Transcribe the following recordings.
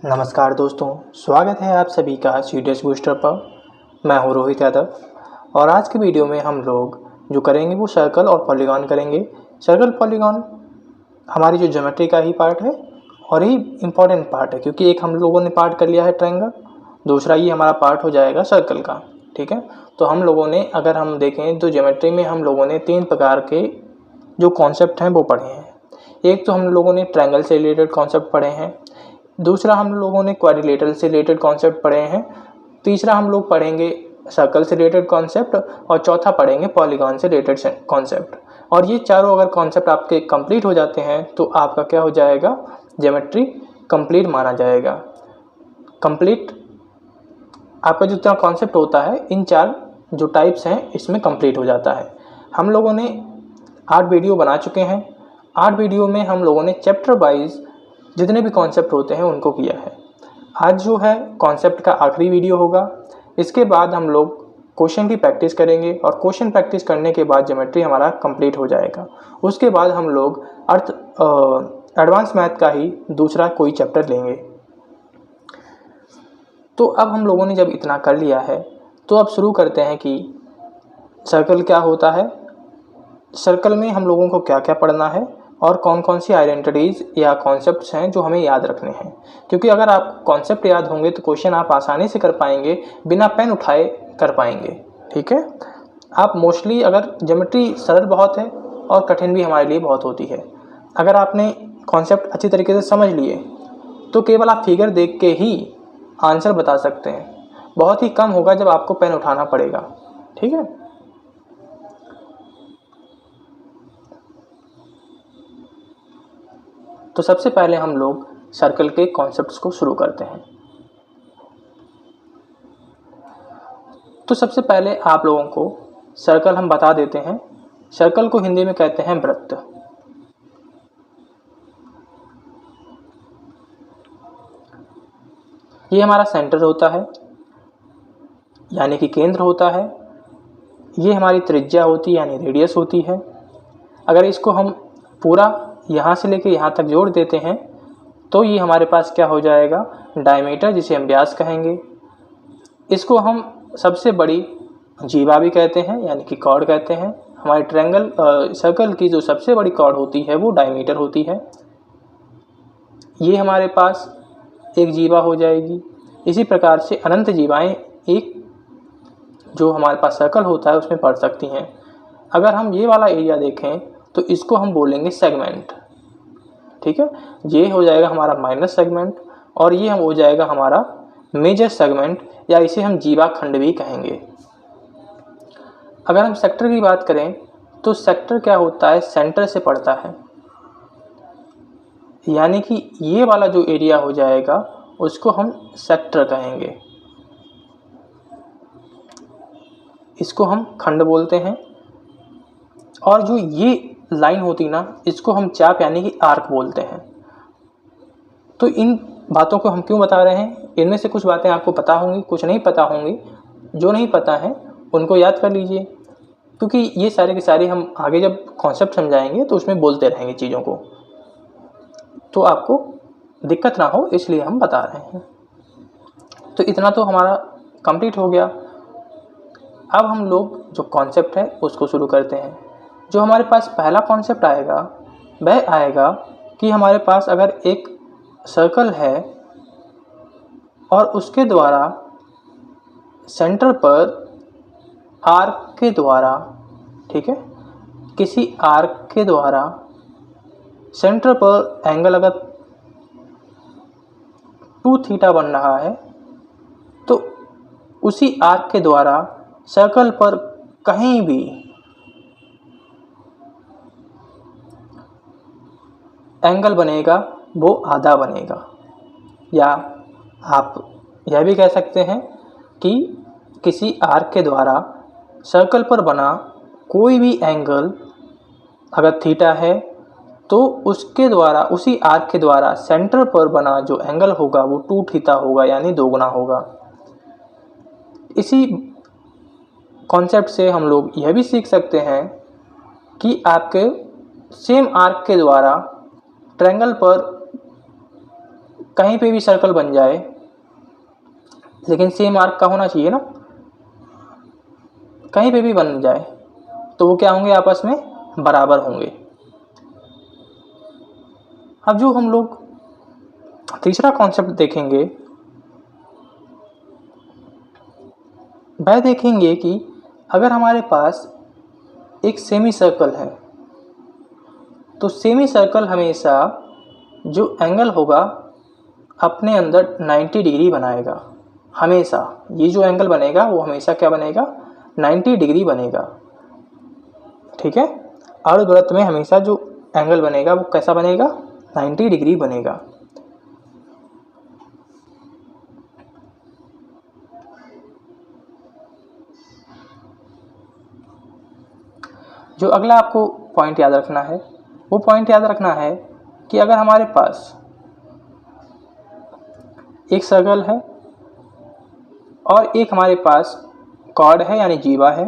नमस्कार दोस्तों, स्वागत है आप सभी का सीडीएस बूस्टर पर। मैं हूं रोहित यादव और आज के वीडियो में हम लोग जो करेंगे वो सर्कल और पॉलीगॉन करेंगे। सर्कल पॉलीगॉन हमारी जो ज्योमेट्री का ही पार्ट है और ही इम्पॉर्टेंट पार्ट है, क्योंकि एक हम लोगों ने पार्ट कर लिया है ट्रायंगल, दूसरा ये हमारा पार्ट हो जाएगा सर्कल का। ठीक है, तो हम लोगों ने अगर हम देखें तो ज्योमेट्री में हम लोगों ने 3 प्रकार के जो कॉन्सेप्ट हैं वो पढ़े हैं। एक तो हम लोगों ने ट्रायंगल से रिलेटेड कॉन्सेप्ट पढ़े हैं, दूसरा हम लोगों ने क्वाड्रिलेटरल से रिलेटेड कॉन्सेप्ट पढ़े हैं, तीसरा हम लोग पढ़ेंगे सर्कल से रिलेटेड कॉन्सेप्ट और चौथा पढ़ेंगे पॉलीगॉन से रिलेटेड कॉन्सेप्ट। और ये चारों अगर कॉन्सेप्ट आपके कंप्लीट हो जाते हैं तो आपका क्या हो जाएगा, ज्योमेट्री कंप्लीट माना जाएगा। कंप्लीट आपका जितना कॉन्सेप्ट होता है इन 4 जो टाइप्स हैं इसमें कंप्लीट हो जाता है। हम लोगों ने 8 वीडियो बना चुके हैं। 8 वीडियो में हम लोगों ने चैप्टर वाइज जितने भी कॉन्सेप्ट होते हैं उनको किया है। आज जो है कॉन्सेप्ट का आखिरी वीडियो होगा। इसके बाद हम लोग क्वेश्चन की प्रैक्टिस करेंगे और क्वेश्चन प्रैक्टिस करने के बाद ज्योमेट्री हमारा कंप्लीट हो जाएगा। उसके बाद हम लोग एडवांस मैथ का ही दूसरा कोई चैप्टर लेंगे। तो अब हम लोगों ने जब इतना कर लिया है तो अब शुरू करते हैं कि सर्कल क्या होता है, सर्कल में हम लोगों को क्या क्या पढ़ना है और कौन कौन सी आइडेंटिटीज़ या कॉन्सेप्ट्स हैं जो हमें याद रखने हैं। क्योंकि अगर आप कॉन्सेप्ट याद होंगे तो क्वेश्चन आप आसानी से कर पाएंगे, बिना पेन उठाए कर पाएंगे। ठीक है, आप मोस्टली अगर ज्योमेट्री सरल बहुत है और कठिन भी हमारे लिए बहुत होती है। अगर आपने कॉन्सेप्ट अच्छी तरीके से समझ लिए तो केवल आप फिगर देख के ही आंसर बता सकते हैं। बहुत ही कम होगा जब आपको पेन उठाना पड़ेगा। ठीक है, तो सबसे पहले हम लोग सर्कल के कॉन्सेप्ट्स को शुरू करते हैं। तो सबसे पहले आप लोगों को सर्कल हम बता देते हैं। सर्कल को हिंदी में कहते हैं वृत्त। ये हमारा सेंटर होता है, यानी कि केंद्र होता है। ये हमारी त्रिज्या होती है, यानी रेडियस होती है। अगर इसको हम पूरा यहाँ से लेके यहाँ तक जोड़ देते हैं तो ये हमारे पास क्या हो जाएगा, डायमीटर, जिसे हम व्यास कहेंगे। इसको हम सबसे बड़ी जीवा भी कहते हैं, यानी कि कॉर्ड कहते हैं। हमारे ट्रायंगल सर्कल की जो सबसे बड़ी कॉर्ड होती है वो डायमीटर होती है। ये हमारे पास एक जीवा हो जाएगी। इसी प्रकार से अनंत जीवाएं एक जो हमारे पास सर्कल होता है उसमें पड़ सकती हैं। अगर हम ये वाला एरिया देखें तो इसको हम बोलेंगे सेगमेंट। ठीक है, ये हो जाएगा हमारा माइनस सेगमेंट और ये हो जाएगा हमारा मेजर सेगमेंट, या इसे हम जीवा खंड भी कहेंगे। अगर हम सेक्टर की बात करें तो सेक्टर क्या होता है, सेंटर से पड़ता है, यानी कि ये वाला जो एरिया हो जाएगा उसको हम सेक्टर कहेंगे। इसको हम खंड बोलते हैं। और जो ये लाइन होती ना, इसको हम चाप यानी कि आर्क बोलते हैं। तो इन बातों को हम क्यों बता रहे हैं, इनमें से कुछ बातें आपको पता होंगी, कुछ नहीं पता होंगी। जो नहीं पता है उनको याद कर लीजिए, क्योंकि ये सारे के सारे हम आगे जब कॉन्सेप्ट समझाएंगे तो उसमें बोलते रहेंगे चीज़ों को, तो आपको दिक्कत ना हो इसलिए हम बता रहे हैं। तो इतना तो हमारा कंप्लीट हो गया। अब हम लोग जो कॉन्सेप्ट है उसको शुरू करते हैं। जो हमारे पास पहला कॉन्सेप्ट आएगा वह आएगा कि हमारे पास अगर एक सर्कल है और उसके द्वारा सेंटर पर आर्क के द्वारा, ठीक है, किसी आर्क के द्वारा सेंटर पर एंगल अगर 2 थीटा बन रहा है तो उसी आर्क के द्वारा सर्कल पर कहीं भी एंगल बनेगा वो आधा बनेगा। या आप यह भी कह सकते हैं कि किसी आर्क के द्वारा सर्कल पर बना कोई भी एंगल अगर थीटा है तो उसके द्वारा, उसी आर्क के द्वारा सेंटर पर बना जो एंगल होगा वो 2 थीटा होगा, यानी दोगुना होगा। इसी कॉन्सेप्ट से हम लोग यह भी सीख सकते हैं कि आपके सेम आर्क के द्वारा ट्रायंगल पर कहीं पे भी सर्कल बन जाए, लेकिन सेम आर्क का होना चाहिए ना, कहीं पे भी बन जाए तो वो क्या होंगे, आपस में बराबर होंगे। अब जो हम लोग तीसरा कॉन्सेप्ट देखेंगे, वह देखेंगे कि अगर हमारे पास एक सेमी सर्कल है तो सेमी सर्कल हमेशा जो एंगल होगा अपने अंदर 90 डिग्री बनाएगा। हमेशा ये जो एंगल बनेगा वो हमेशा क्या बनेगा, 90 डिग्री बनेगा। ठीक है, अर्धवृत्त में हमेशा जो एंगल बनेगा वो कैसा बनेगा, 90 डिग्री बनेगा। जो अगला आपको पॉइंट याद रखना है, वो पॉइंट याद रखना है कि अगर हमारे पास एक सर्कल है और एक हमारे पास कॉर्ड है यानी जीवा है,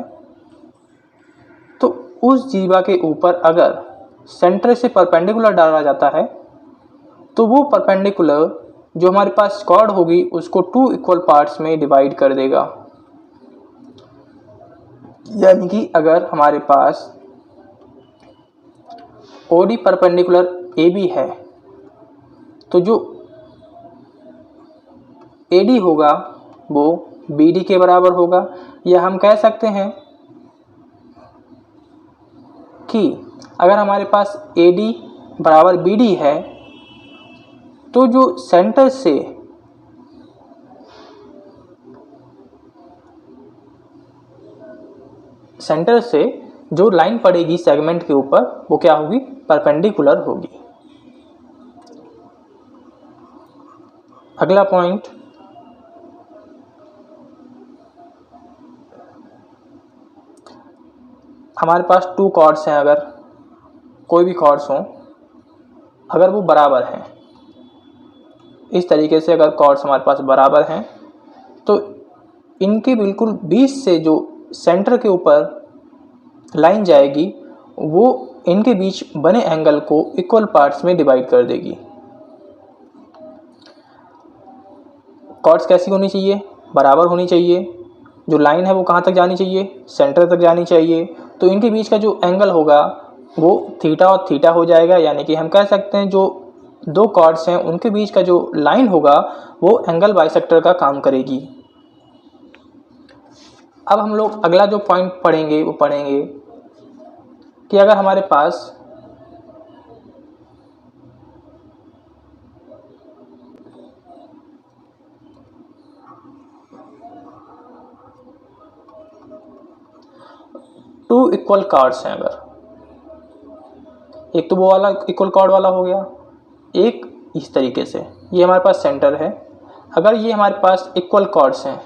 तो उस जीवा के ऊपर अगर सेंटर से परपेंडिकुलर डाला जाता है तो वो परपेंडिकुलर जो हमारे पास कॉर्ड होगी उसको 2 इक्वल पार्ट्स में डिवाइड कर देगा। यानी कि अगर हमारे पास OD परपेंडिकुलर AB है तो जो AD होगा वो BD के बराबर होगा, या हम कह सकते हैं कि अगर हमारे पास AD बराबर BD है तो जो सेंटर से जो लाइन पड़ेगी सेगमेंट के ऊपर वो क्या होगी, परपेंडिकुलर होगी। अगला पॉइंट, हमारे पास 2 कॉर्ड्स हैं, अगर कोई भी कॉर्ड्स हों, अगर वो बराबर हैं, इस तरीके से अगर कॉर्ड्स हमारे पास बराबर हैं तो इनके बिल्कुल बीच से जो सेंटर के ऊपर लाइन जाएगी वो इनके बीच बने एंगल को इक्वल पार्ट्स में डिवाइड कर देगी। कॉर्ड्स कैसी होनी चाहिए, बराबर होनी चाहिए। जो लाइन है वो कहाँ तक जानी चाहिए, सेंटर तक जानी चाहिए। तो इनके बीच का जो एंगल होगा वो थीटा और थीटा हो जाएगा। यानी कि हम कह सकते हैं जो 2 कॉर्ड्स हैं उनके बीच का जो लाइन होगा वो एंगल बाइसेक्टर का काम करेगी। अब हम लोग अगला जो पॉइंट पढ़ेंगे वो पढ़ेंगे कि अगर हमारे पास टू इक्वल कॉर्ड्स हैं, अगर एक तो वो वाला इक्वल कॉर्ड वाला हो गया, एक इस तरीके से, ये हमारे पास सेंटर है। अगर ये हमारे पास इक्वल कॉर्ड्स हैं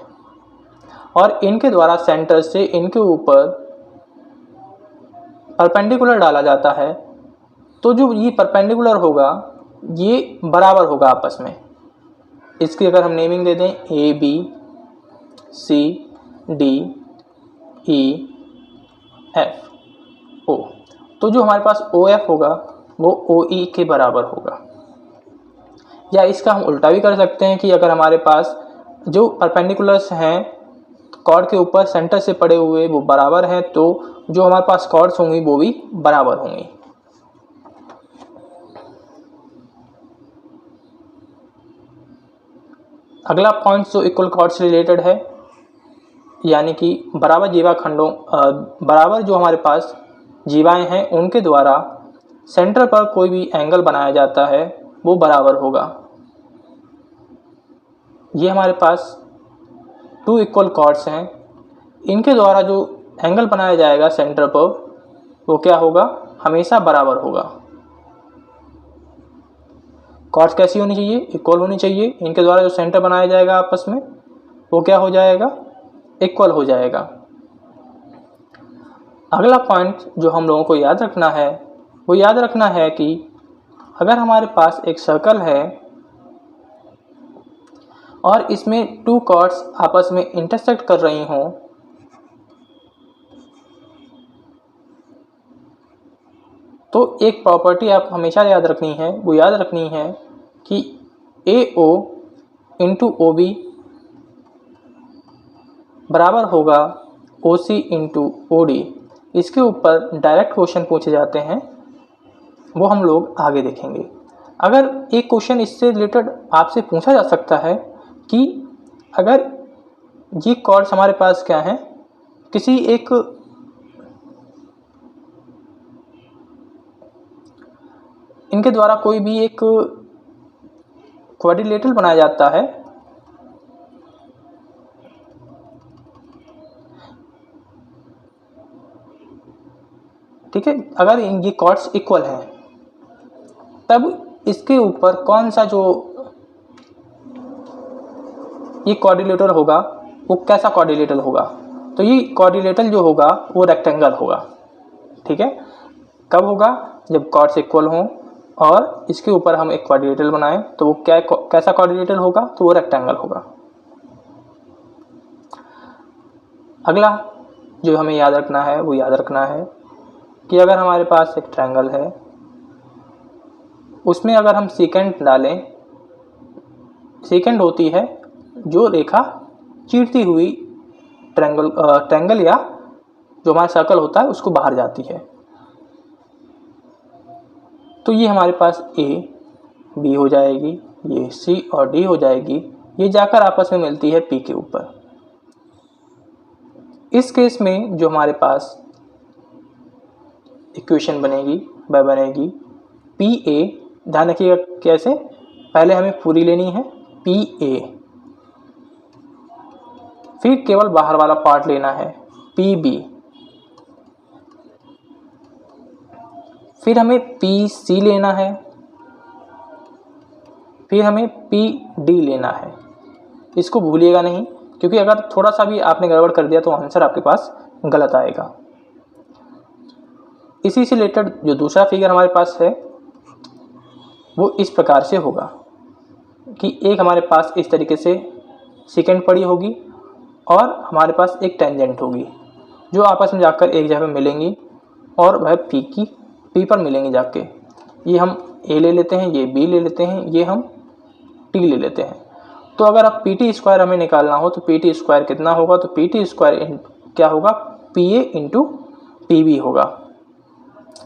और इनके द्वारा सेंटर से इनके ऊपर परपेंडिकुलर डाला जाता है तो जो ये परपेंडिकुलर होगा ये बराबर होगा आपस में। इसकी अगर हम नेमिंग दे दें AB CD E F O, तो जो हमारे पास OF होगा वो OE के बराबर होगा। या इसका हम उल्टा भी कर सकते हैं कि अगर हमारे पास जो परपेंडिकुलर्स हैं कॉर्ड के ऊपर सेंटर से पड़े हुए वो बराबर हैं तो जो हमारे पास कॉर्ड्स होंगी वो भी बराबर होंगी। अगला पॉइंट जो इक्वल कॉर्ड से रिलेटेड है, यानी कि बराबर जीवा खंडों बराबर जो हमारे पास जीवाएं हैं उनके द्वारा सेंटर पर कोई भी एंगल बनाया जाता है वो बराबर होगा। ये हमारे पास 2 इक्वल कॉर्ड्स हैं, इनके द्वारा जो एंगल बनाया जाएगा सेंटर पर वो क्या होगा, हमेशा बराबर होगा। कॉर्ड्स कैसी होनी चाहिए, इक्वल होनी चाहिए। इनके द्वारा जो सेंटर बनाया जाएगा आपस में वो क्या हो जाएगा, इक्वल हो जाएगा। अगला पॉइंट जो हम लोगों को याद रखना है वो याद रखना है कि अगर हमारे पास एक सर्कल है और इसमें 2 कॉर्ड्स आपस में इंटरसेक्ट कर रही हों तो एक प्रॉपर्टी आप हमेशा याद रखनी है, वो याद रखनी है कि AO इंटू OB बराबर होगा OC इंटू OD। इसके ऊपर डायरेक्ट क्वेश्चन पूछे जाते हैं, वो हम लोग आगे देखेंगे। अगर एक क्वेश्चन इससे रिलेटेड आपसे पूछा जा सकता है कि अगर ये कॉर्ड्स हमारे पास क्या हैं, किसी एक इनके द्वारा कोई भी एक क्वाड्रिलेटरल बनाया जाता है, ठीक है, अगर ये कॉर्ड्स इक्वल हैं, तब इसके ऊपर कौन सा जो ये क्वाड्रिलेटरल होगा वो कैसा क्वाड्रिलेटरल होगा, तो ये क्वाड्रिलेटरल जो होगा वो रेक्टेंगल होगा। ठीक है, कब होगा, जब कॉर्ड्स इक्वल हों और इसके ऊपर हम एक क्वाड्रिलेटरल बनाएं, तो वो कैसा क्वाड्रिलेटरल होगा, तो वो रेक्टेंगल होगा। अगला जो हमें याद रखना है वो याद रखना है कि अगर हमारे पास एक ट्रायंगल है, उसमें अगर हम सेकेंड डालें, सेकेंड होती है जो रेखा चीरती हुई ट्रायंगल या जो हमारा सर्कल होता है उसको बाहर जाती है। तो ये हमारे पास A B हो जाएगी, ये C और D हो जाएगी, ये जाकर आपस में मिलती है P के ऊपर। इस केस में जो हमारे पास इक्वेशन बनेगी वह बनेगी PA, ध्यान रखिएगा कैसे, पहले हमें पूरी लेनी है PA, फिर केवल बाहर वाला पार्ट लेना है PB, फिर हमें PC लेना है, फिर हमें PD लेना है। इसको भूलिएगा नहीं, क्योंकि अगर थोड़ा सा भी आपने गड़बड़ कर दिया तो आंसर आपके पास गलत आएगा। इसी से रिलेटेड जो दूसरा फिगर हमारे पास है वो इस प्रकार से होगा कि एक हमारे पास इस तरीके से सेकेंड पड़ी होगी और हमारे पास एक टेंजेंट होगी जो आपस में जाकर एक जगह मिलेंगी और वह P पर मिलेंगी जाके। ये हम A ले लेते हैं, ये B ले लेते हैं, ये हम T ले लेते हैं। तो अगर अब PT स्क्वायर हमें निकालना हो तो PT स्क्वायर कितना होगा, तो PT स्क्वायर क्या होगा, PA इंटू PB होगा।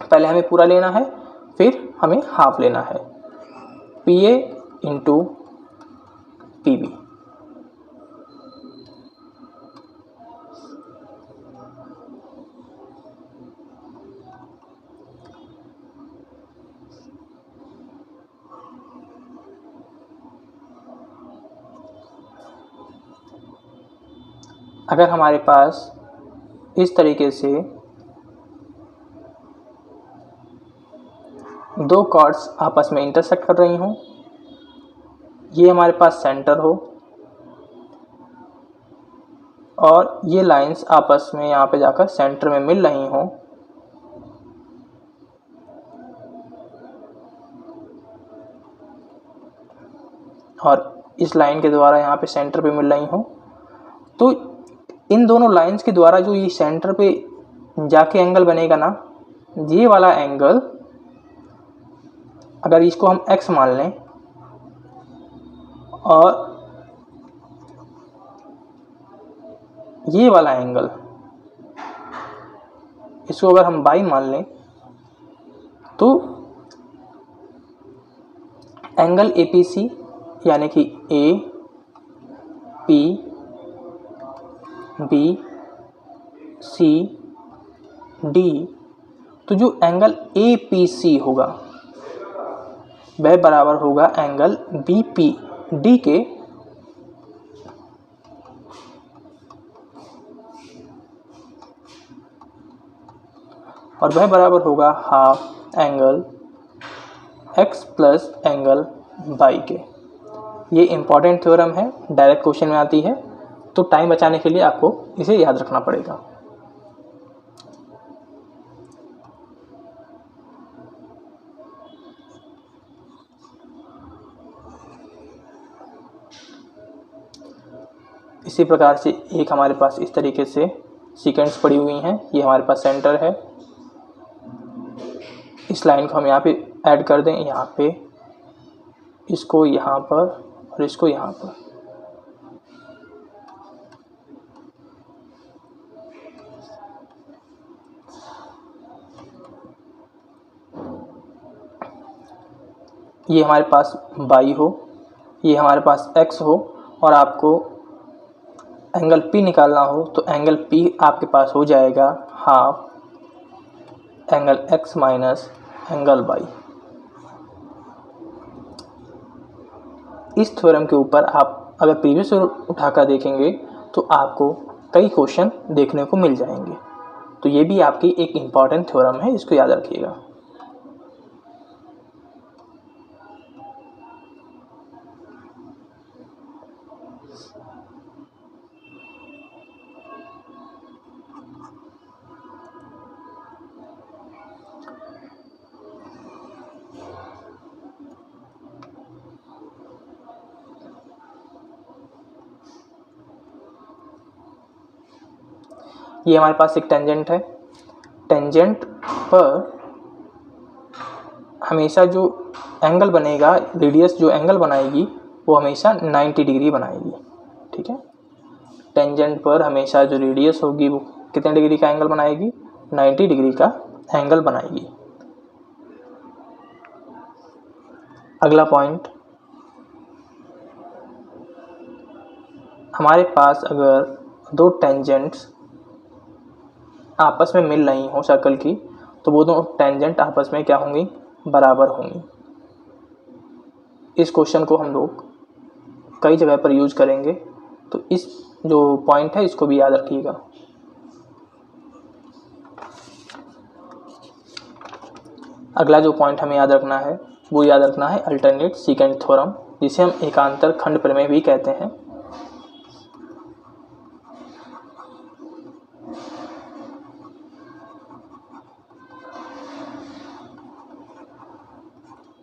पहले हमें पूरा लेना है, फिर हमें हाफ लेना है, PA इंटू PB। अगर हमारे पास इस तरीके से दो कॉर्ड्स आपस में इंटरसेक्ट कर रही हों, ये हमारे पास सेंटर हो और ये लाइंस आपस में यहाँ पे जाकर सेंटर में मिल रही हों, और इस लाइन के द्वारा यहाँ पे सेंटर पे मिल रही हों, तो इन दोनों लाइंस के द्वारा जो ये सेंटर पे जाके एंगल बनेगा ना, ये वाला एंगल अगर इसको हम x मान लें और ये वाला एंगल इसको अगर हम y मान लें, तो एंगल APC यानी कि A P B C D, तो जो एंगल APC होगा वह बराबर होगा एंगल BPD के, और वह बराबर होगा half angle X plus angle Y के। ये इम्पॉर्टेंट थ्योरम है, डायरेक्ट क्वेश्चन में आती है, तो टाइम बचाने के लिए आपको इसे याद रखना पड़ेगा। इसी प्रकार से एक हमारे पास इस तरीके से सीक्वेंस पड़ी हुई हैं, ये हमारे पास सेंटर है। इस लाइन को हम यहाँ पे ऐड कर दें, यहाँ पे इसको यहाँ पर और इसको यहाँ पर। ये हमारे पास y हो, ये हमारे पास x हो, और आपको एंगल P निकालना हो तो एंगल P आपके पास हो जाएगा half angle x minus angle y। इस थ्योरम के ऊपर आप अगर प्रीवियस उठाकर देखेंगे तो आपको कई क्वेश्चन देखने को मिल जाएंगे। तो ये भी आपकी एक इम्पॉर्टेंट थ्योरम है, इसको याद रखिएगा। ये हमारे पास एक टेंजेंट है। टेंजेंट पर हमेशा जो एंगल बनेगा, रेडियस जो एंगल बनाएगी वो हमेशा 90 डिग्री बनाएगी। ठीक है, टेंजेंट पर हमेशा जो रेडियस होगी वो कितने डिग्री का एंगल बनाएगी? 90 डिग्री का एंगल बनाएगी। अगला पॉइंट, हमारे पास अगर दो टेंजेंट्स आपस में मिल रही हो सर्कल की, तो वो दोनों टेंजेंट आपस में क्या होंगी? बराबर होंगी। इस क्वेश्चन को हम लोग कई जगह पर यूज करेंगे, तो इस जो पॉइंट है इसको भी याद रखिएगा। अगला जो पॉइंट हमें याद रखना है वो याद रखना है अल्टरनेट सेकेंड थ्योरम, जिसे हम एकांतर खंड प्रमेय भी कहते हैं।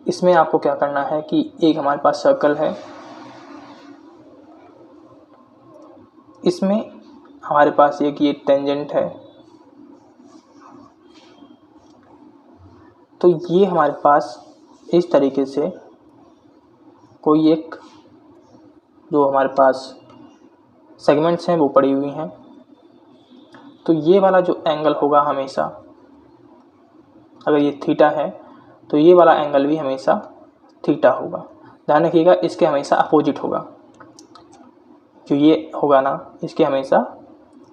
इसमें आपको क्या करना है कि एक हमारे पास सर्कल है, इसमें हमारे पास एक ये टेंजेंट है, तो ये हमारे पास इस तरीके से कोई एक जो हमारे पास सेगमेंट्स हैं वो पड़ी हुई हैं, तो ये वाला जो एंगल होगा हमेशा, अगर ये थीटा है तो ये वाला एंगल भी हमेशा थीटा होगा। ध्यान रखिएगा, इसके हमेशा अपोजिट होगा। जो ये होगा ना, इसके हमेशा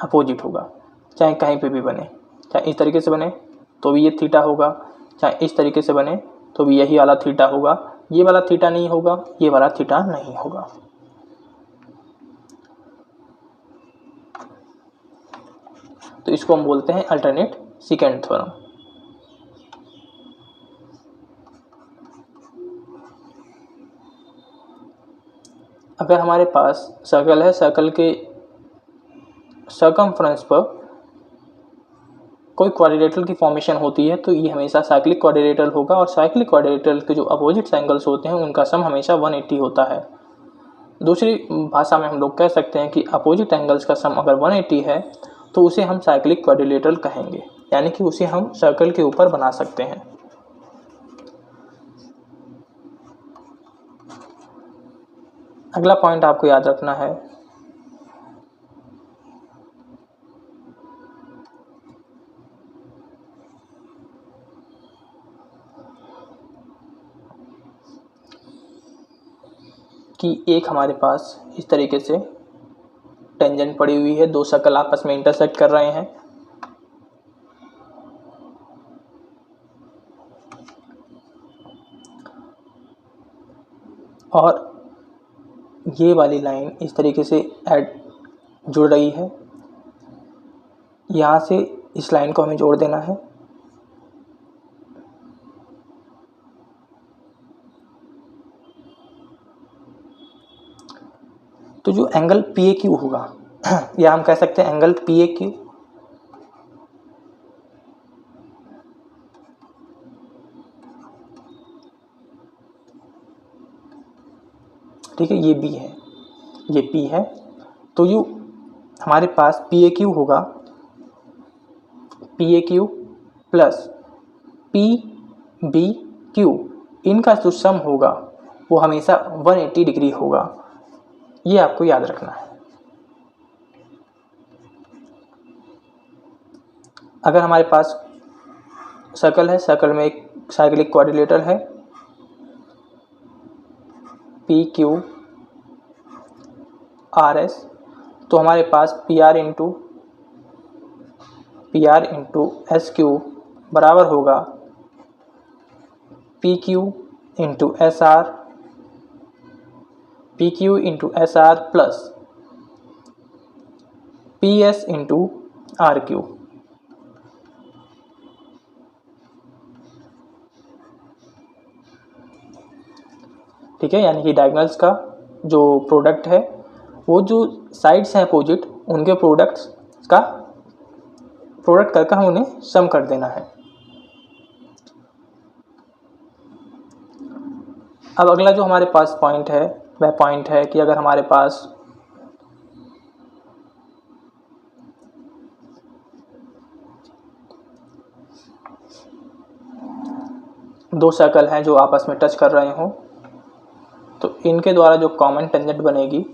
अपोजिट होगा, चाहे कहीं पे भी बने। चाहे इस तरीके से बने तो भी ये थीटा होगा, चाहे इस तरीके से बने तो भी यही वाला थीटा होगा। ये वाला थीटा नहीं होगा, ये वाला थीटा नहीं होगा। तो इसको हम बोलते हैं अल्टरनेट सेकेंड थ्योरम। अगर हमारे पास सर्कल है, सर्कल के सर्कमफ्रेंस पर कोई क्वाड्रिलेटरल की फॉर्मेशन होती है, तो ये हमेशा साइक्लिक क्वाड्रिलेटरल होगा, और साइक्लिक क्वाड्रिलेटरल के जो अपोजिट एंगल्स होते हैं उनका सम हमेशा 180 होता है। दूसरी भाषा में हम लोग कह सकते हैं कि अपोजिट एंगल्स का सम अगर 180 है तो उसे हम साइक्लिक क्वाड्रिलेटरल कहेंगे, यानी कि उसे हम सर्कल के ऊपर बना सकते हैं। अगला पॉइंट आपको याद रखना है कि एक हमारे पास इस तरीके से टेंजेंट पड़ी हुई है, दो सर्कल आपस में इंटरसेक्ट कर रहे हैं, और ये वाली लाइन इस तरीके से जुड़ रही है। यहाँ से इस लाइन को हमें जोड़ देना है। तो जो एंगल पी ए क्यू होगा या हम कह सकते हैं एंगल पी ए क्यू, ठीक है, ये बी है, ये पी है, तो यू हमारे पास पी ए क्यू होगा, P A Q plus P B Q, इनका जो सम होगा वो हमेशा 180 डिग्री होगा। ये आपको याद रखना है। अगर हमारे पास सर्कल है, सर्कल में एक साइक्लिक क्वाड्रिलेटरल है पी क्यू आर एस, तो हमारे पास P R into S Q बराबर होगा P Q into S R plus P S into R Q. ठीक है, यानी कि डायगोनल्स का जो प्रोडक्ट है, वो जो साइड्स हैं अपोजिट, उनके प्रोडक्ट्स का प्रोडक्ट करके हम उन्हें सम कर देना है। अब अगला जो हमारे पास पॉइंट है, वह पॉइंट है कि अगर हमारे पास दो सर्कल हैं जो आपस में टच कर रहे हों, तो इनके द्वारा जो कॉमन टेंजेंट बनेगी,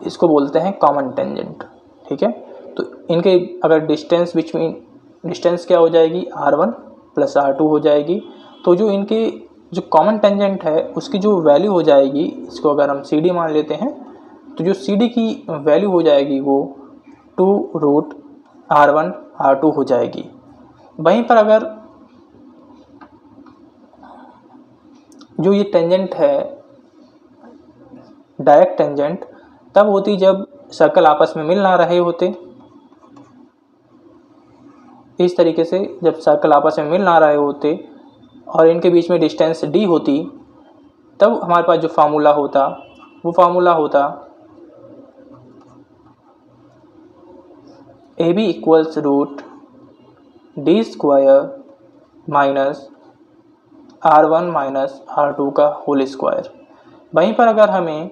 इसको बोलते हैं कॉमन टेंजेंट। ठीक है, तो इनके अगर डिस्टेंस क्या हो जाएगी, r1 प्लस r2 हो जाएगी। तो जो इनके जो कॉमन टेंजेंट है उसकी जो वैल्यू हो जाएगी, इसको अगर हम CD मान लेते हैं, तो जो CD की वैल्यू हो जाएगी वो 2√r1 r2 हो जाएगी। वहीं पर अगर जो ये टेंजेंट है डायरेक्ट टेंजेंट तब होती जब सर्कल आपस में मिल ना रहे होते। इस तरीके से जब सर्कल आपस में मिल ना रहे होते और इनके बीच में डिस्टेंस d होती, तब हमारे पास जो फार्मूला होता वो फार्मूला होता AB equals √d square minus r1 minus r2 का होल स्क्वायर। वहीं पर अगर हमें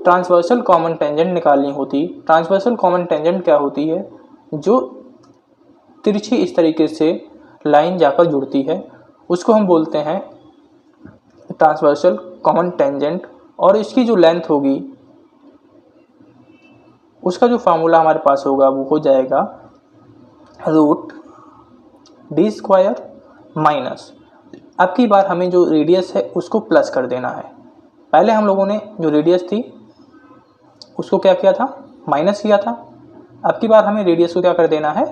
ट्रांसवर्सल कॉमन टेंजेंट निकालनी होती, ट्रांसवर्सल कॉमन टेंजेंट क्या होती है, जो तिरछी इस तरीके से लाइन जाकर जुड़ती है, उसको हम बोलते हैं ट्रांसवर्सल कॉमन टेंजेंट। और इसकी जो लेंथ होगी उसका जो फार्मूला हमारे पास होगा वो हो जाएगा √d स्क्वायर माइनस, अब की बार हमें जो रेडियस है उसको प्लस कर देना है। पहले हम लोगों ने जो रेडियस थी उसको क्या किया था, माइनस किया था। अब की बार हमें रेडियस को क्या कर देना है,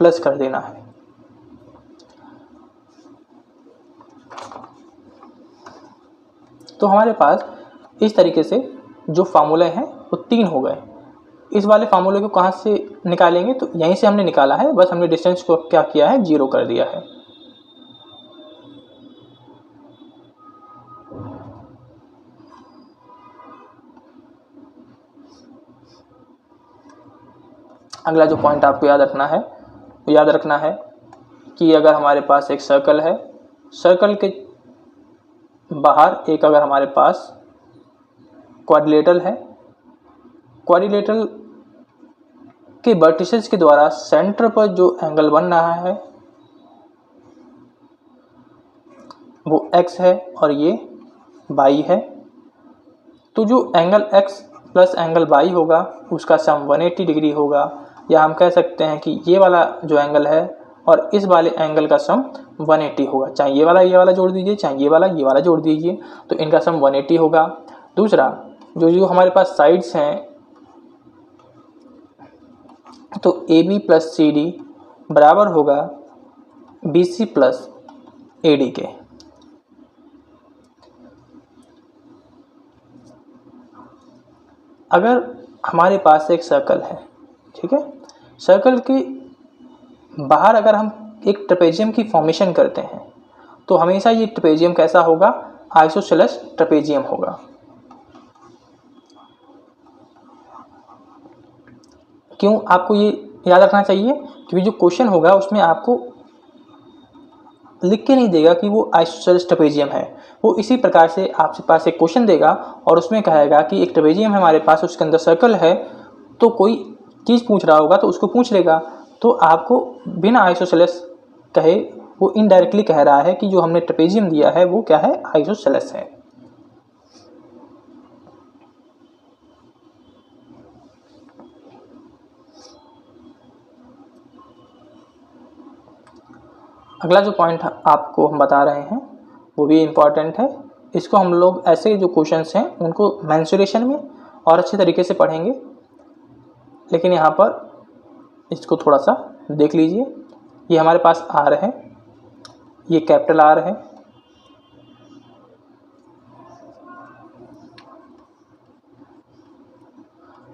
प्लस कर देना है। तो हमारे पास इस तरीके से जो फार्मूले हैं वो 3 हो गए। इस वाले फार्मूले को कहाँ से निकालेंगे, तो यहीं से हमने निकाला है, बस हमने डिस्टेंस को क्या किया है, 0 कर दिया है। अगला जो पॉइंट आपको याद रखना है वो याद रखना है कि अगर हमारे पास एक सर्कल है, सर्कल के बाहर एक अगर हमारे पास क्वाड्रिलेटरल है, क्वाड्रिलेटरल के वर्टिसेस के द्वारा सेंटर पर जो एंगल बन रहा है वो x है और ये y है। तो जो angle x plus angle y होगा उसका सम 180 डिग्री होगा, या हम कह सकते हैं कि ये वाला जो एंगल है और इस वाले एंगल का सम 180 होगा। चाहे ये वाला जोड़ दीजिए, चाहे ये वाला जोड़ दीजिए, तो इनका सम 180 होगा। दूसरा जो हमारे पास साइड्स हैं, तो AB प्लस CD बराबर होगा BC प्लस AD के। अगर हमारे पास एक सर्कल है, ठीक है, सर्कल के बाहर अगर हम एक ट्रेपेजियम की फॉर्मेशन करते हैं, तो हमेशा ये ट्रेपेजियम कैसा होगा, आइसोसेलेस ट्रेपेजियम होगा। क्यों आपको ये याद रखना चाहिए, क्योंकि जो क्वेश्चन होगा उसमें आपको लिख के नहीं देगा कि वो आइसोसेलेस ट्रेपेजियम है। वो इसी प्रकार से आपके पास एक क्वेश्चन देगा और उसमें कहेगा कि एक ट्रेपेजियम है हमारे पास, उसके अंदर सर्कल है, तो कोई चीज़ पूछ रहा होगा तो उसको पूछ लेगा। तो आपको बिना आइसोसेलेस कहे वो इनडायरेक्टली कह रहा है कि जो हमने ट्रेपेजियम दिया है वो क्या है, आइसोसेलेस है। अगला जो पॉइंट आपको हम बता रहे हैं वो भी इम्पॉर्टेंट है। इसको हम लोग ऐसे जो क्वेश्चंस हैं उनको मेंसुरेशन में और अच्छे तरीके से पढ़ेंगे, लेकिन यहाँ पर इसको थोड़ा सा देख लीजिए। ये हमारे पास आर है, ये कैपिटल आर है,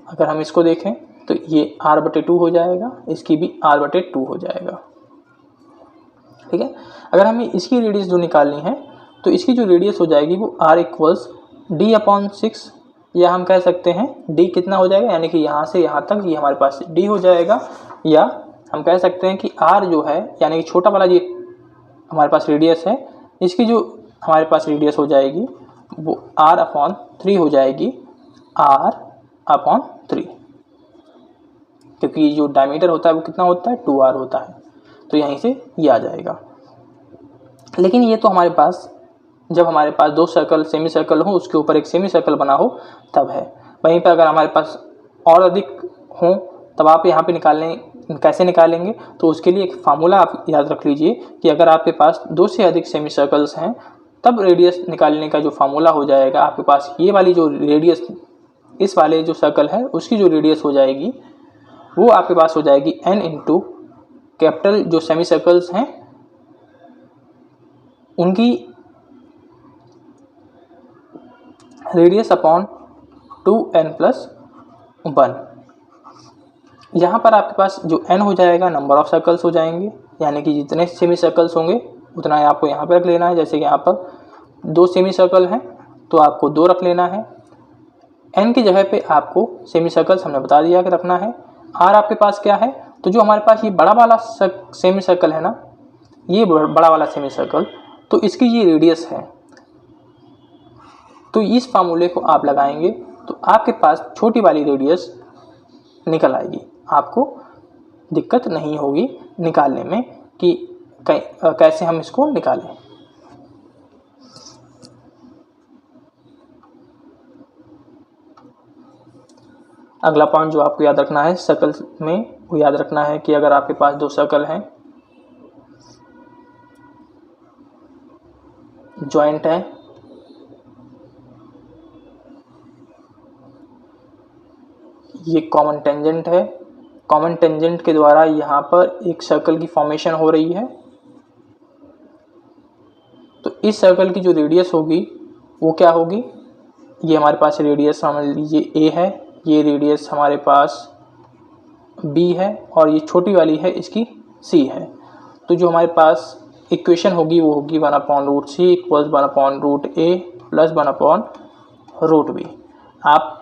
अगर हम इसको देखें तो ये r/2 हो जाएगा, इसकी भी r/2 हो जाएगा। ठीक है, अगर हमें इसकी रेडियस जो निकालनी है तो इसकी जो रेडियस हो जाएगी वो r = d/6, या हम कह सकते हैं d कितना हो जाएगा, यानी कि यहाँ से यहाँ तक ये हमारे पास d हो जाएगा, या हम कह सकते हैं कि r जो है यानी कि छोटा वाला ये हमारे पास रेडियस है, इसकी जो हमारे पास रेडियस हो जाएगी वो r/3 हो जाएगी, r/3, क्योंकि जो डायमीटर होता है वो कितना होता है 2r होता है, तो यहीं से ये आ जाएगा। लेकिन ये तो हमारे पास जब हमारे पास दो सर्कल सेमी सर्कल हो, उसके ऊपर एक सेमी सर्कल बना हो तब है। वहीं पर अगर हमारे पास और अधिक हो तब आप यहाँ पे कैसे निकालेंगे, तो उसके लिए एक फार्मूला आप याद रख लीजिए कि अगर आपके पास दो से अधिक सेमी सर्कल्स हैं तब रेडियस निकालने का जो फार्मूला हो जाएगा, आपके पास ये वाली जो रेडियस इस वाले जो सर्कल है उसकी जो रेडियस हो जाएगी वो आपके पास हो जाएगी n इंटू कैपिटल जो सेमी सर्कल्स हैं उनकी रेडियस अपॉन 2n+1। यहाँ पर आपके पास जो n हो जाएगा नंबर ऑफ सर्कल्स हो जाएंगे, यानी कि जितने सेमी सर्कल्स होंगे उतना ही आपको यहाँ पर रख लेना है। जैसे कि यहाँ पर 2 सेमी सर्कल हैं तो आपको 2 रख लेना है। n की जगह पे आपको सेमी सर्कल्स हमने बता दिया कि रखना है। r आपके पास क्या है, तो जो हमारे पास ये बड़ा वाला सेमी सर्कल है ना, ये बड़ा वाला सेमी सर्कल, तो इसकी ये रेडियस है। तो इस फार्मूले को आप लगाएंगे तो आपके पास छोटी वाली रेडियस निकल आएगी, आपको दिक्कत नहीं होगी निकालने में कि कैसे हम इसको निकालें। अगला पॉइंट जो आपको याद रखना है सर्कल में, वो याद रखना है कि अगर आपके पास 2 सर्कल हैं, जॉइंट है, ये कॉमन टेंजेंट है, कॉमन टेंजेंट के द्वारा यहाँ पर एक सर्कल की फॉर्मेशन हो रही है, तो इस सर्कल की जो रेडियस होगी वो क्या होगी, ये हमारे पास रेडियस समझ लीजिए a है, ये रेडियस हमारे पास b है और ये छोटी वाली है इसकी c है। तो जो हमारे पास इक्वेशन होगी वो होगी 1/√c = 1/√a + 1/√b। आप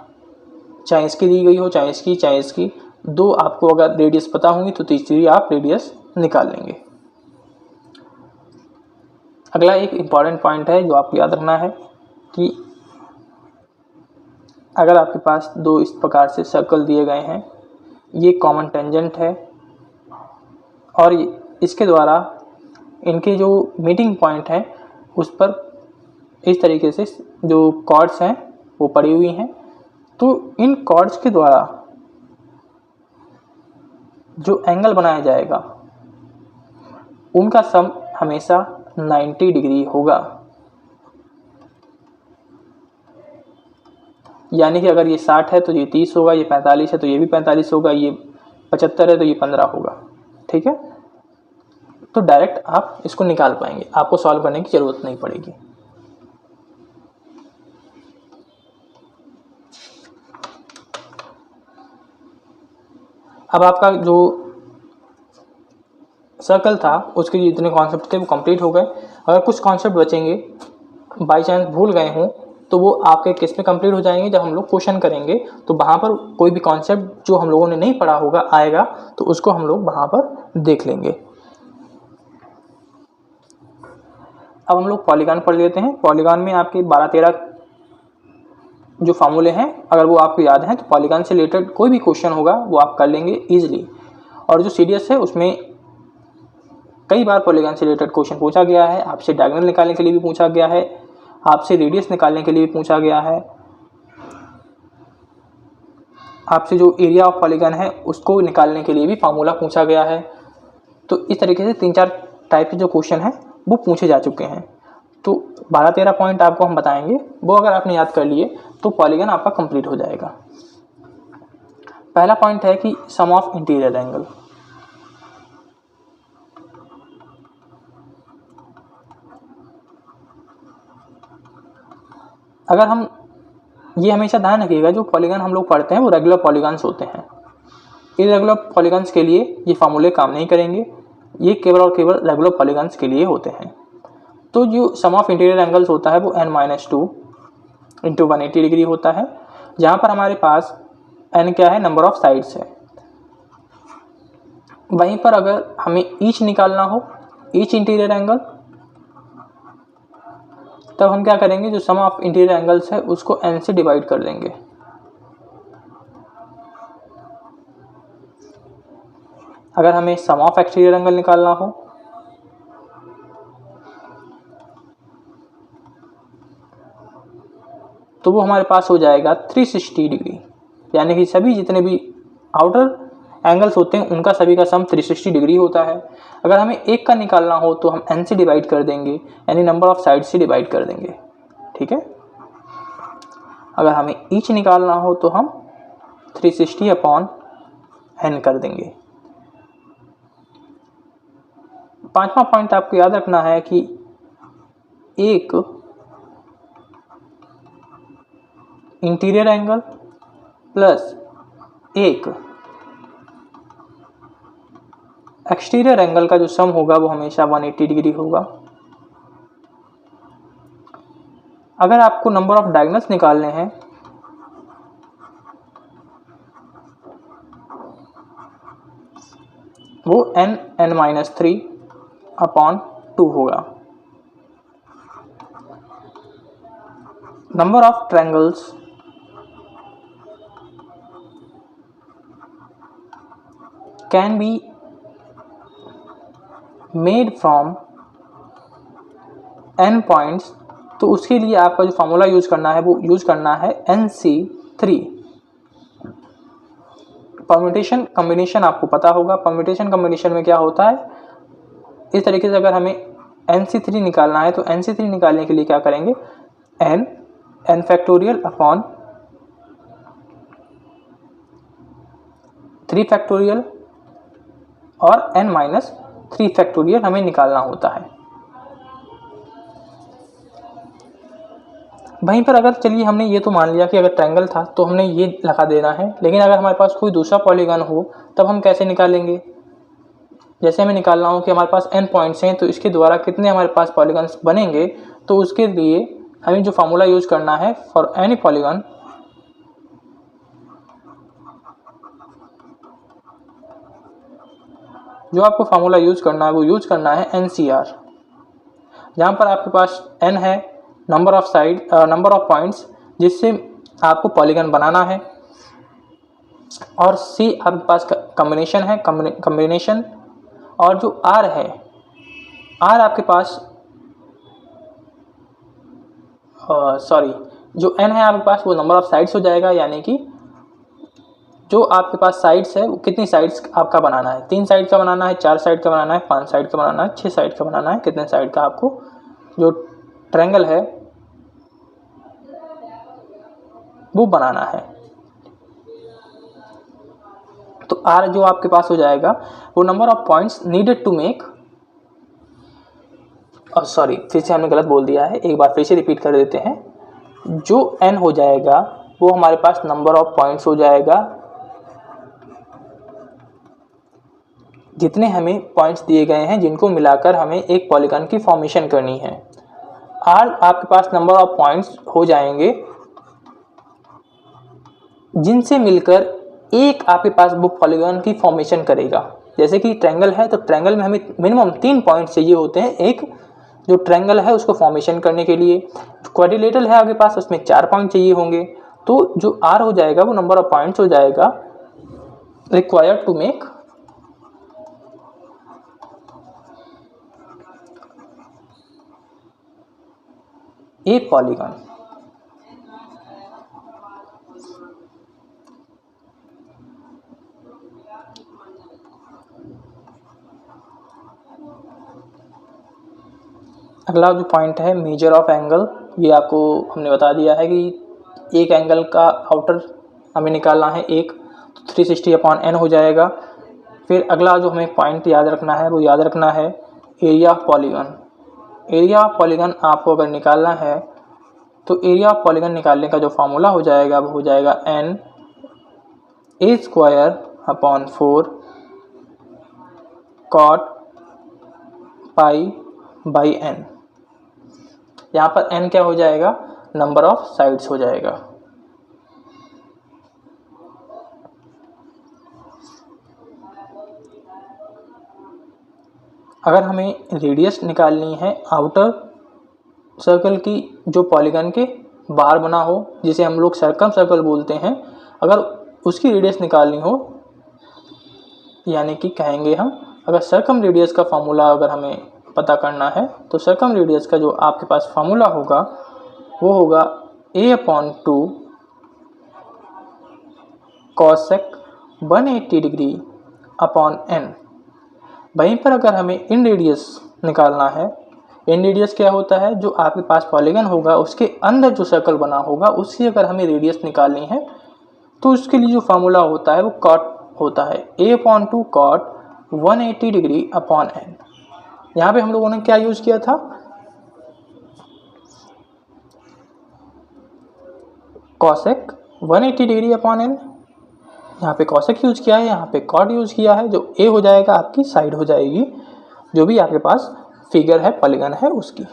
चाहे इसकी दी गई हो चाहे इसकी दो आपको अगर रेडियस पता होंगी तो तीसरी आप रेडियस निकाल लेंगे। अगला एक इम्पॉर्टेंट पॉइंट है जो आपको याद रखना है कि अगर आपके पास 2 इस प्रकार से सर्कल दिए गए हैं, ये कॉमन टेंजेंट है और इसके द्वारा इनके जो मीटिंग पॉइंट है उस पर इस तरीके से जो कॉर्ड्स हैं वो पड़ी हुई हैं, तो इन कॉर्ड्स के द्वारा जो एंगल बनाया जाएगा उनका सम हमेशा 90 डिग्री होगा। यानी कि अगर ये 60 है तो ये 30 होगा, ये 45 है तो ये भी 45 होगा, ये 75 है तो ये 15 होगा। ठीक है, तो डायरेक्ट आप इसको निकाल पाएंगे, आपको सॉल्व करने की ज़रूरत नहीं पड़ेगी। अब आपका जो सर्कल था उसके जितने कॉन्सेप्ट थे वो कंप्लीट हो गए। अगर कुछ कॉन्सेप्ट बचेंगे, बाई चांस भूल गए हों, तो वो आपके किस में कंप्लीट हो जाएंगे, जब हम लोग क्वेश्चन करेंगे तो वहाँ पर कोई भी कॉन्सेप्ट जो हम लोगों ने नहीं पढ़ा होगा आएगा तो उसको हम लोग वहाँ पर देख लेंगे। अब हम लोग पॉलीगॉन पढ़ लेते हैं। पॉलीगॉन में आपके 12-13 जो फार्मूले हैं अगर वो आपको याद हैं तो पॉलीगॉन से रिलेटेड कोई भी क्वेश्चन होगा वो आप कर लेंगे ईजिली। और जो सीडीएस है उसमें कई बार पॉलीगॉन से रिलेटेड क्वेश्चन पूछा गया है, आपसे डायगोनल निकालने के लिए भी पूछा गया है, आपसे रेडियस निकालने के लिए भी पूछा गया है, आपसे जो एरिया ऑफ पॉलीगॉन है उसको निकालने के लिए भी फार्मूला पूछा गया है। तो इस तरीके से 3-4 टाइप के जो क्वेश्चन हैं वो पूछे जा चुके हैं। तो 12-13 पॉइंट आपको हम बताएंगे, वो अगर आपने याद कर लिए तो पॉलीगन आपका कंप्लीट हो जाएगा। पहला पॉइंट है कि सम ऑफ इंटीरियर एंगल। अगर हम ये हमेशा ध्यान रखिएगा, जो पॉलीगन हम लोग पढ़ते हैं वो रेगुलर पॉलीगन्स होते हैं। इरेगुलर पॉलीगन्स के लिए ये फार्मूले काम नहीं करेंगे, ये केवल और केवल रेगुलर पॉलीगन्स के लिए होते हैं। तो जो सम ऑफ इंटीरियर एंगल्स होता है वो n-2 इंटू 180 डिग्री होता है, जहाँ पर हमारे पास n क्या है, नंबर ऑफ साइड्स है। वहीं पर अगर हमें ईच निकालना हो, ईच इंटीरियर एंगल, तब हम क्या करेंगे, जो सम ऑफ इंटीरियर एंगल्स है उसको n से डिवाइड कर देंगे। अगर हमें सम ऑफ एक्सटीरियर एंगल निकालना हो तो वो हमारे पास हो जाएगा 360 डिग्री, यानी कि सभी जितने भी आउटर एंगल्स होते हैं उनका सभी का सम 360 डिग्री होता है। अगर हमें एक का निकालना हो तो हम n से डिवाइड कर देंगे, यानी नंबर ऑफ साइड से डिवाइड कर देंगे। ठीक है, अगर हमें ईच निकालना हो तो हम 360 अपॉन n कर देंगे। पांचवा पॉइंट आपको याद रखना है कि एक इंटीरियर एंगल प्लस एक एक्सटीरियर एंगल का जो सम होगा वो हमेशा 180 डिग्री होगा। अगर आपको नंबर ऑफ डायगोनल्स निकालने हैं वो n-3 अपॉन 2 होगा। Number of triangles can be made from n points, तो उसके लिए आपका जो फॉर्मूला यूज करना है वो यूज करना है NC3। परम्यूटेशन कम्बिनेशन आपको पता होगा, परम्यूटेशन कम्बिनेशन में क्या होता है, इस तरीके से अगर हमें NC3 निकालना है तो NC3 निकालने के लिए क्या करेंगे, n फैक्टोरियल अपॉन 3 फैक्टोरियल और n-3 फैक्टोरियल हमें निकालना होता है। वहीं पर अगर चलिए हमने ये तो मान लिया कि अगर ट्रायंगल था तो हमने ये लगा देना है, लेकिन अगर हमारे पास कोई दूसरा पॉलीगन हो तब हम कैसे निकालेंगे। जैसे हमें निकालना हो कि हमारे पास n पॉइंट्स हैं तो इसके द्वारा कितने हमारे पास पॉलीगन्स बनेंगे, तो उसके लिए हमें जो फार्मूला यूज करना है फॉर एनी पॉलीगन, जो आपको फार्मूला यूज करना है वो यूज करना है NCR, जहाँ पर आपके पास n है नंबर ऑफ पॉइंट्स जिससे आपको पॉलीगन बनाना है, और C आपके पास कॉम्बिनेशन है, कॉम्बिनेशन, और जो R है, R आपके पास जो n है आपके पास वो नंबर ऑफ साइड्स हो जाएगा, यानी कि जो आपके पास साइड्स है वो कितनी साइड्स आपका बनाना है, 3 साइड का बनाना है, 4 साइड का बनाना है, 5 साइड का बनाना है, 6 साइड का बनाना है, कितने साइड का आपको जो ट्रायंगल है वो बनाना है। तो R जो आपके पास हो जाएगा वो number of points needed to make, फिर से हमने गलत बोल दिया है, एक बार फिर से रिपीट कर देते हैं। जो n हो जाएगा वो हमारे पास नंबर ऑफ पॉइंट्स हो जाएगा, जितने हमें पॉइंट्स दिए गए हैं जिनको मिलाकर हमें एक पॉलीगन की फॉर्मेशन करनी है। R आपके पास नंबर ऑफ पॉइंट्स हो जाएंगे जिनसे मिलकर एक आपके पास वो पॉलीगन की फॉर्मेशन करेगा। जैसे कि ट्रायंगल है तो ट्रायंगल में हमें मिनिमम 3 पॉइंट चाहिए होते हैं एक जो ट्रायंगल है उसको फॉर्मेशन करने के लिए। क्वाड्रिलेटरल है आपके पास, उसमें 4 पॉइंट चाहिए होंगे। तो जो R हो जाएगा वो नंबर ऑफ पॉइंट्स हो जाएगा required to make a polygon. अगला जो पॉइंट है मेजर ऑफ एंगल, ये आपको हमने बता दिया है कि एक एंगल का आउटर हमें निकालना है एक, तो 360/n हो जाएगा। फिर अगला जो हमें पॉइंट याद रखना है वो याद रखना है area of polygon. Area of polygon आपको अगर निकालना है तो एरिया ऑफ पॉलीगन निकालने का जो फार्मूला हो जाएगा वो हो जाएगा n/4 cot π/n। यहाँ पर n क्या हो जाएगा, नंबर ऑफ साइड्स हो जाएगा। अगर हमें रेडियस निकालनी है आउटर सर्कल की जो पॉलीगन के बाहर बना हो, जिसे हम लोग सर्कम सर्कल बोलते हैं, अगर उसकी रेडियस निकालनी हो, यानी कि कहेंगे हम अगर सर्कम रेडियस का फार्मूला अगर हमें पता करना है तो सर्कम रेडियस का जो आपके पास फार्मूला होगा वो होगा a/2 cosec 180 degree upon n। वहीं पर अगर हमें इन रेडियस निकालना है, इन रेडियस क्या होता है, जो आपके पास पॉलीगन होगा उसके अंदर जो सर्कल बना होगा उससे अगर हमें रेडियस निकालनी है तो उसके लिए जो फार्मूला होता है वो कॉट होता है, a/2 cot 180 degree upon n। यहाँ पे हम लोगों ने क्या यूज किया था, cosec 180 डिग्री अपॉन n। यहाँ पे cosec यूज किया है, यहाँ पे cot यूज किया है। जो a हो जाएगा आपकी साइड हो जाएगी, जो भी आपके पास फिगर है पॉलीगन है उसकी।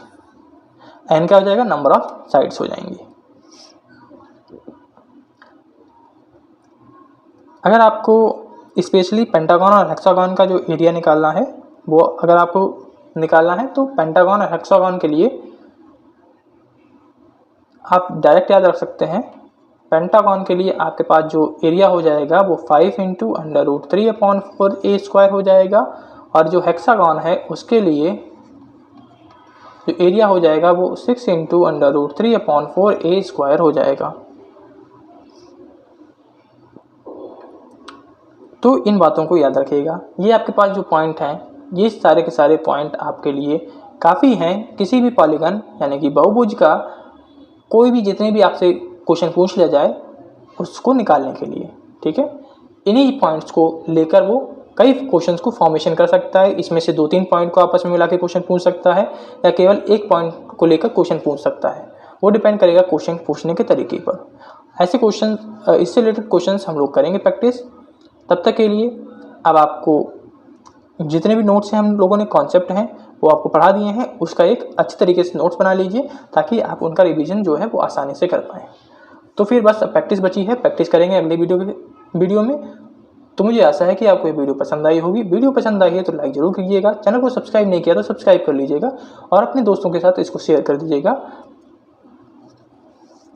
n क्या हो जाएगा, नंबर ऑफ साइड्स हो जाएंगी। अगर आपको स्पेशली पेंटागन और हेक्सागन का जो एरिया निकालना है वो अगर आपको निकालना है तो पेंटागन और हेक्सागन के लिए आप डायरेक्ट याद रख सकते हैं। पेंटागन के लिए आपके पास जो एरिया हो जाएगा वो 5 × √3/4 हो जाएगा, और जो हेक्सागन है उसके लिए जो एरिया हो जाएगा वो 6 × √3/4 हो जाएगा। तो इन बातों को याद रखिएगा। ये आपके पास जो पॉइंट हैं, ये सारे के सारे पॉइंट आपके लिए काफ़ी हैं किसी भी पॉलीगन यानी कि बहुभुज का कोई भी जितने भी आपसे क्वेश्चन पूछ लिया जाए उसको निकालने के लिए, ठीक है। इन्हीं पॉइंट्स को लेकर वो कई क्वेश्चंस को फॉर्मेशन कर सकता है। इसमें से 2-3 पॉइंट को आपस में मिला के क्वेश्चन पूछ सकता है या केवल एक पॉइंट को लेकर क्वेश्चन पूछ सकता है, वो डिपेंड करेगा क्वेश्चन पूछने के तरीके पर। ऐसे क्वेश्चन, इससे रिलेटेड क्वेश्चन हम लोग करेंगे प्रैक्टिस। तब तक के लिए अब आपको जितने भी नोट्स हैं हम लोगों ने कॉन्सेप्ट हैं वो आपको पढ़ा दिए हैं, उसका एक अच्छे तरीके से नोट्स बना लीजिए ताकि आप उनका रिवीजन जो है वो आसानी से कर पाएँ। तो फिर बस प्रैक्टिस बची है, प्रैक्टिस करेंगे अगले वीडियो में। तो मुझे आशा है कि आपको ये वीडियो पसंद आई होगी। वीडियो पसंद आई है तो लाइक ज़रूर कीजिएगा, चैनल को सब्सक्राइब नहीं किया तो सब्सक्राइब कर लीजिएगा और अपने दोस्तों के साथ इसको शेयर कर दीजिएगा।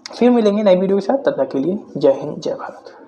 फिर मिलेंगे नई वीडियो के साथ, तब तक के लिए जय हिंद जय भारत।